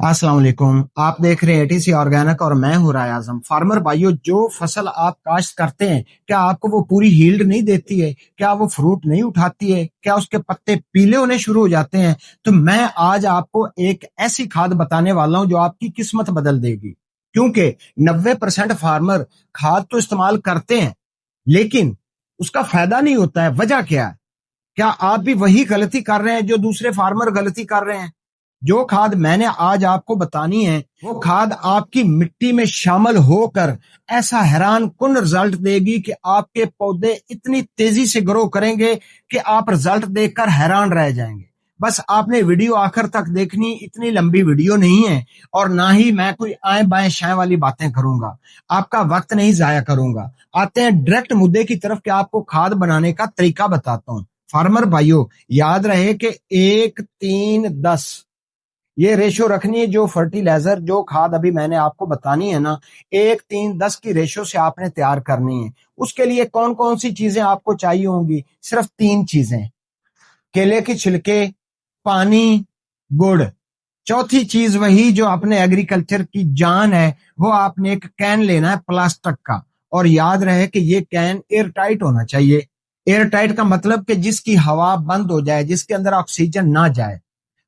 अस्सलाम वालेकुम। आप देख रहे हैं एटीसी ऑर्गेनिक और मैं हूं राय आजम। फार्मर भाइयों, जो फसल आप काश्त करते हैं, क्या आपको वो पूरी यील्ड नहीं देती है? क्या वो फ्रूट नहीं उठाती है? क्या उसके पत्ते पीले होने शुरू हो जाते हैं? तो मैं आज आपको एक ऐसी खाद बताने वाला हूं जो आपकी किस्मत बदल देगी। क्योंकि 90% फार्मर खाद तो इस्तेमाल करते हैं, लेकिन उसका फायदा नहीं होता है। वजह क्या है? क्या आप भी वही गलती कर रहे हैं जो दूसरे फार्मर गलती कर रहे हैं? जो खाद मैंने आज आपको बतानी है, वो खाद आपकी मिट्टी में शामिल होकर ऐसा हैरान कुन रिजल्ट देगी कि आपके पौधे इतनी तेजी से ग्रो करेंगे कि आप रिजल्ट देखकर हैरान रह जाएंगे। बस आपने वीडियो आखिर तक देखनी, इतनी लंबी वीडियो नहीं है और ना ही मैं कोई आए बाएं शाएं वाली बातें करूंगा। आपका वक्त नहीं जाया करूंगा। आते हैं डायरेक्ट मुद्दे की तरफ कि आपको खाद बनाने का तरीका बताता हूं। फार्मर भाइयों, याद रहे कि 1-3-10 ये रेशो रखनी है। जो फर्टिलाइजर, जो खाद अभी मैंने आपको बतानी है ना, 1-3-10 की रेशो से आपने तैयार करनी है। उसके लिए कौन कौन सी चीजें आपको चाहिए होंगी? सिर्फ 3 चीजें: केले के छिलके, पानी, गुड़। चौथी चीज वही जो अपने एग्रीकल्चर की जान है, वो आपने एक कैन लेना है प्लास्टिक का। और याद रहे कि ये कैन एयर टाइट होना चाहिए। एयर टाइट का मतलब कि जिसकी हवा बंद हो जाए, जिसके अंदर ऑक्सीजन ना जाए,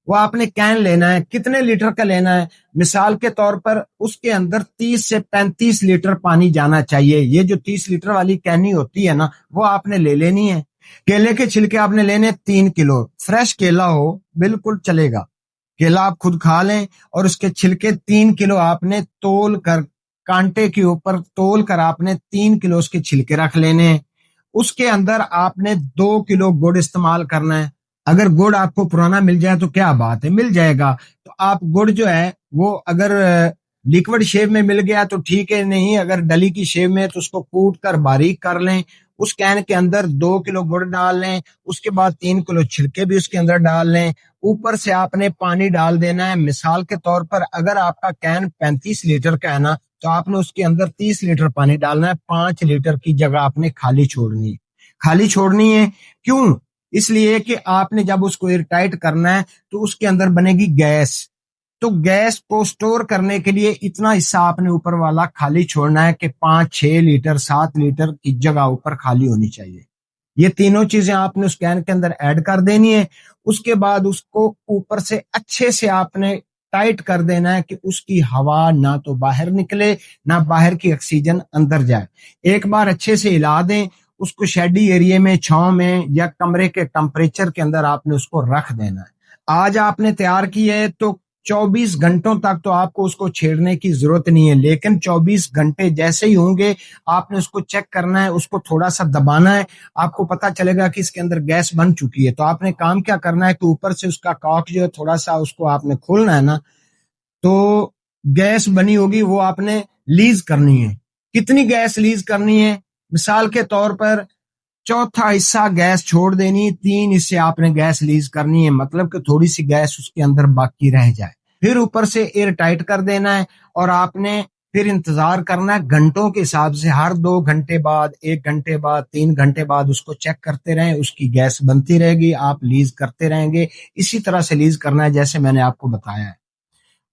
वो आपने कैन लेना है। कितने लीटर का लेना है? मिसाल के तौर पर उसके अंदर 30 से 35 लीटर पानी जाना चाहिए। ये जो 30 लीटर वाली कैनी होती है ना, वो आपने ले लेनी है। केले के छिलके आपने लेने 3 किलो। फ्रेश केला हो बिल्कुल चलेगा, केला आप खुद खा लें। और उसके छिलके 3 किलो आपने तोल कर, कांटे के ऊपर तोल कर आपने 3 किलो उसके छिलके रख लेने हैं। उसके अंदर आपने 2 किलो गुड़ इस्तेमाल करना है। अगर गुड़ आपको पुराना मिल जाए तो क्या बात है, मिल जाएगा। तो आप गुड़ जो है वो अगर लिक्विड शेप में मिल गया तो ठीक है, नहीं अगर डली की शेप में तो उसको कूट कर बारीक कर लें। उस कैन के अंदर 2 किलो गुड़ डाल लें। उसके बाद 3 किलो छिलके भी उसके अंदर डाल लें। ऊपर से आपने पानी डाल देना है। मिसाल के तौर पर अगर आपका कैन 35 लीटर का है ना, तो आपने उसके अंदर 30 लीटर पानी डालना है। 5 लीटर की जगह आपने खाली छोड़नी है। खाली छोड़नी है क्यों? इसलिए कि आपने जब उसको एयर टाइट करना है तो उसके अंदर बनेगी गैस। तो गैस को स्टोर करने के लिए इतना हिस्सा आपने ऊपर वाला खाली छोड़ना है कि 5-6 लीटर 7 लीटर की जगह ऊपर खाली होनी चाहिए। ये तीनों चीजें आपने उस कैन के अंदर ऐड कर देनी है। उसके बाद उसको ऊपर से अच्छे से आपने टाइट कर देना है कि उसकी हवा ना तो बाहर निकले, ना बाहर की ऑक्सीजन अंदर जाए। एक बार अच्छे से हिला दें। उसको शेडी एरिया में, छांव में या कमरे के टेम्परेचर के अंदर आपने उसको रख देना है। आज आपने तैयार की है तो 24 घंटों तक तो आपको उसको छेड़ने की जरूरत नहीं है। लेकिन 24 घंटे जैसे ही होंगे, आपने उसको चेक करना है, उसको थोड़ा सा दबाना है। आपको पता चलेगा कि इसके अंदर गैस बन चुकी है। तो आपने काम क्या करना है कि ऊपर से उसका कॉक जो है थोड़ा सा उसको आपने खोलना है ना, तो गैस बनी होगी वो आपने लीज करनी है। कितनी गैस लीज करनी है? मिसाल के तौर पर चौथा हिस्सा गैस छोड़ देनी, 3 हिस्से आपने गैस लीज करनी है। मतलब कि थोड़ी सी गैस उसके अंदर बाकी रह जाए। फिर ऊपर से एयर टाइट कर देना है और आपने फिर इंतजार करना है घंटों के हिसाब से। हर 2 घंटे बाद, 1 घंटे बाद, 3 घंटे बाद उसको चेक करते रहें। उसकी गैस बनती रहेगी, आप लीज करते रहेंगे। इसी तरह से लीज करना है जैसे मैंने आपको बताया है।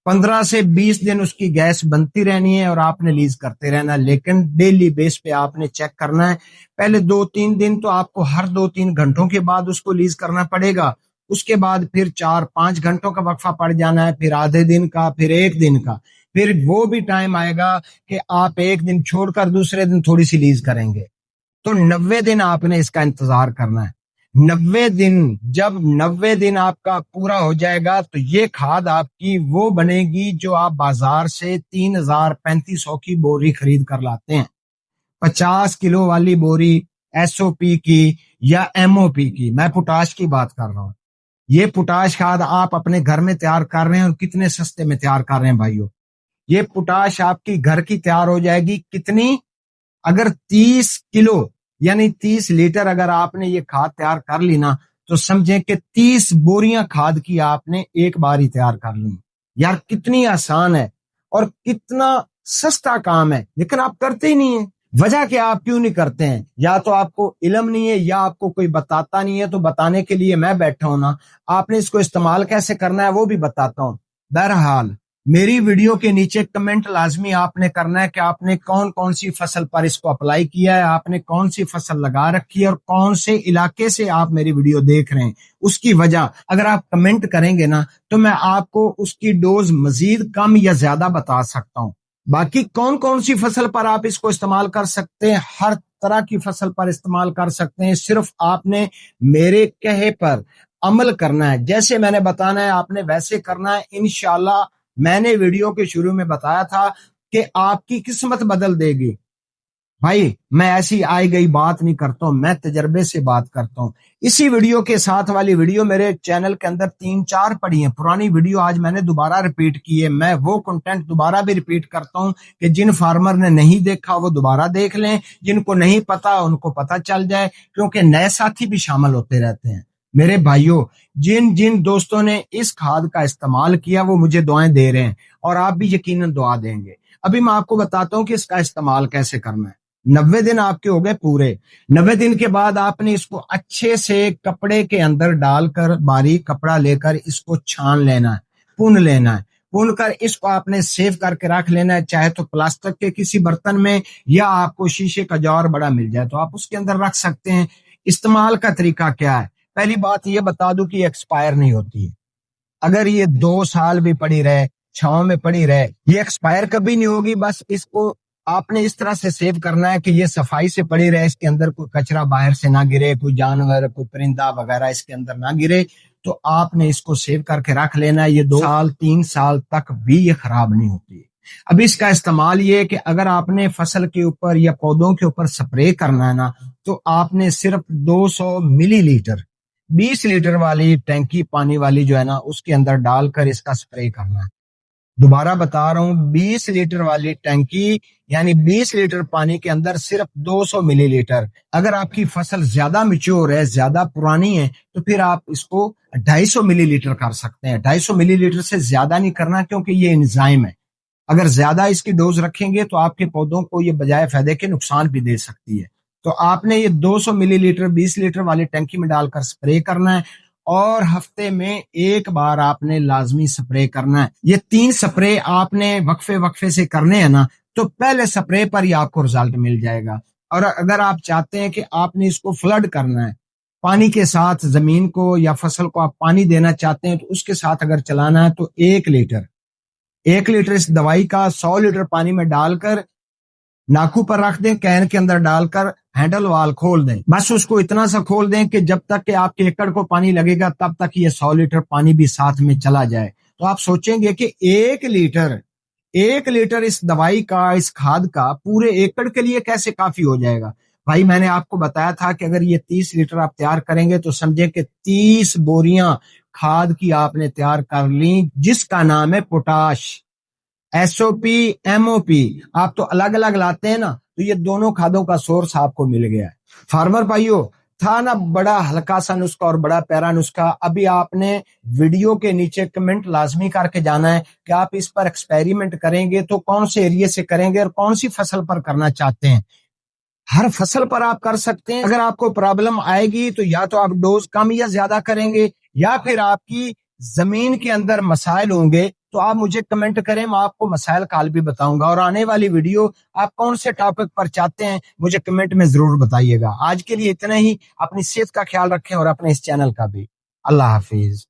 15 से 20 दिन उसकी गैस बनती रहनी है और आपने लीज करते रहना। लेकिन डेली बेस पे आपने चेक करना है। पहले 2-3 दिन तो आपको हर 2-3 घंटों के बाद उसको लीज करना पड़ेगा। उसके बाद फिर 4-5 घंटों का वक्फा पड़ जाना है, फिर आधे दिन का, फिर 1 दिन का। फिर वो भी टाइम आएगा कि आप 1 दिन छोड़कर दूसरे दिन थोड़ी सी लीज करेंगे। तो 90 दिन आपने इसका इंतजार करना है। 90 दिन, जब 90 दिन आपका पूरा हो जाएगा तो ये खाद आपकी वो बनेगी जो आप बाजार से 3,000-3,500 की बोरी खरीद कर लाते हैं। 50 किलो वाली बोरी एसओपी की या एमओपी की, मैं पोटाश की बात कर रहा हूँ। ये पोटाश खाद आप अपने घर में तैयार कर रहे हैं और कितने सस्ते में तैयार कर रहे हैं भाइयों। ये पोटाश आपकी घर की तैयार हो जाएगी कितनी? अगर 30 किलो यानी 30 लीटर अगर आपने ये खाद तैयार कर ली ना, तो समझें कि 30 बोरियां खाद की आपने एक बार ही तैयार कर ली। यार कितनी आसान है और कितना सस्ता काम है, लेकिन आप करते ही नहीं है। वजह क्या, आप क्यों नहीं करते हैं? या तो आपको इल्म नहीं है या आपको कोई बताता नहीं है। तो बताने के लिए मैं बैठा हूं ना। आपने इसको इस्तेमाल कैसे करना है वो भी बताता हूं। बहरहाल मेरी वीडियो के नीचे कमेंट लाजमी आपने करना है कि आपने कौन कौन सी फसल पर इसको अप्लाई किया है, आपने कौन सी फसल लगा रखी है और कौन से इलाके से आप मेरी वीडियो देख रहे हैं। उसकी वजह अगर आप कमेंट करेंगे ना तो मैं आपको उसकी डोज मजीद कम या ज्यादा बता सकता हूं। बाकी कौन कौन सी फसल पर आप इसको इस्तेमाल कर सकते हैं, हर तरह की फसल पर इस्तेमाल कर सकते हैं। सिर्फ आपने मेरे कहे पर अमल करना है, जैसे मैंने बताना है आपने वैसे करना है। इंशाल्लाह मैंने वीडियो के शुरू में बताया था कि आपकी किस्मत बदल देगी। भाई मैं ऐसी आई गई बात नहीं करता हूं, मैं तजर्बे से बात करता हूं। इसी वीडियो के साथ वाली वीडियो मेरे चैनल के अंदर 3-4 पड़ी है, पुरानी वीडियो आज मैंने दोबारा रिपीट की है। मैं वो कंटेंट दोबारा भी रिपीट करता हूं कि जिन फार्मर ने नहीं देखा वो दोबारा देख लें, जिनको नहीं पता उनको पता चल जाए, क्योंकि नए साथी भी शामिल होते रहते हैं। मेरे भाइयों, जिन जिन दोस्तों ने इस खाद का इस्तेमाल किया वो मुझे दुआएं दे रहे हैं और आप भी यकीनन दुआ देंगे। अभी मैं आपको बताता हूं कि इसका इस्तेमाल कैसे करना है। 90 दिन आपके हो गए पूरे। 90 दिन के बाद आपने इसको अच्छे से कपड़े के अंदर डालकर, बारीक कपड़ा लेकर इसको छान लेना है, पुन लेना है। पुन कर इसको आपने सेव करके रख लेना है, चाहे तो प्लास्टिक के किसी बर्तन में या आपको शीशे का जार बड़ा मिल जाए तो आप उसके अंदर रख सकते हैं। इस्तेमाल का तरीका क्या है? पहली बात ये बता दूं कि एक्सपायर नहीं होती है। अगर ये 2 साल भी पड़ी रहे, छांव में पड़ी रहे, ये एक्सपायर कभी नहीं होगी। बस इसको आपने इस तरह से सेव करना है कि ये सफाई से पड़ी रहे, इसके अंदर कोई कचरा बाहर से ना गिरे, कोई जानवर, कोई परिंदा वगैरह इसके अंदर ना गिरे। तो आपने इसको सेव करके रख लेना है। ये 2 साल 3 साल तक भी ये खराब नहीं होती है। अब इसका इस्तेमाल ये है कि अगर आपने फसल के ऊपर या पौधों के ऊपर स्प्रे करना है ना, तो आपने सिर्फ 200 मिलीलीटर 20 लीटर वाली टैंकी पानी वाली जो है ना, उसके अंदर डालकर इसका स्प्रे करना है। दोबारा बता रहा हूं, 20 लीटर वाली टैंकी यानी 20 लीटर पानी के अंदर सिर्फ 200 मिलीलीटर। अगर आपकी फसल ज्यादा मिच्योर है, ज्यादा पुरानी है, तो फिर आप इसको 250 मिलीलीटर कर सकते हैं। 250 मिलीलीटर से ज्यादा नहीं करना, क्योंकि ये एंजाइम है। अगर ज्यादा इसकी डोज रखेंगे तो आपके पौधों को ये बजाय फायदे के नुकसान भी दे सकती है। तो आपने ये 200 मिलीलीटर 20 लीटर वाली टैंकी में डालकर स्प्रे करना है और हफ्ते में एक बार आपने लाजमी स्प्रे करना है। ये 3 स्प्रे आपने वक्फे वक्फे से करने हैं ना, तो पहले स्प्रे पर ही आपको रिजल्ट मिल जाएगा। और अगर आप चाहते हैं कि आपने इसको फ्लड करना है, पानी के साथ जमीन को या फसल को आप पानी देना चाहते हैं, तो उसके साथ अगर चलाना है तो 1 लीटर इस दवाई का 100 लीटर पानी में डालकर नाकू पर रख दें, कैन के अंदर डालकर हैंडल वाल खोल दें। बस उसको इतना सा खोल दें कि जब तक कि आपके एकड़ को पानी लगेगा तब तक ये 100 लीटर पानी भी साथ में चला जाए। तो आप सोचेंगे कि 1 लीटर इस दवाई का, इस खाद का पूरे एकड़ के लिए कैसे काफी हो जाएगा। भाई मैंने आपको बताया था कि अगर ये 30 लीटर आप तैयार करेंगे तो समझे कि 30 बोरियां खाद की आपने तैयार कर ली, जिसका नाम है पोटाश। SOP MOP आप तो अलग अलग लाते हैं ना, तो ये दोनों खादों का सोर्स आपको मिल गया है। फार्मर भाइयों, था ना बड़ा हल्का सा नुस्खा और बड़ा प्यारा नुस्खा। अभी आपने वीडियो के नीचे कमेंट लाजमी करके जाना है कि आप इस पर एक्सपेरिमेंट करेंगे तो कौन से एरिया से करेंगे और कौन सी फसल पर करना चाहते हैं। हर फसल पर आप कर सकते हैं। अगर आपको प्रॉब्लम आएगी तो या तो आप डोज कम या ज्यादा करेंगे, या फिर आपकी जमीन के अंदर मसाइल होंगे तो आप मुझे कमेंट करें, मैं आपको मसाइल का हल भी बताऊंगा। और आने वाली वीडियो आप कौन से टॉपिक पर चाहते हैं मुझे कमेंट में जरूर बताइएगा। आज के लिए इतना ही। अपनी सेहत का ख्याल रखें और अपने इस चैनल का भी। अल्लाह हाफिज।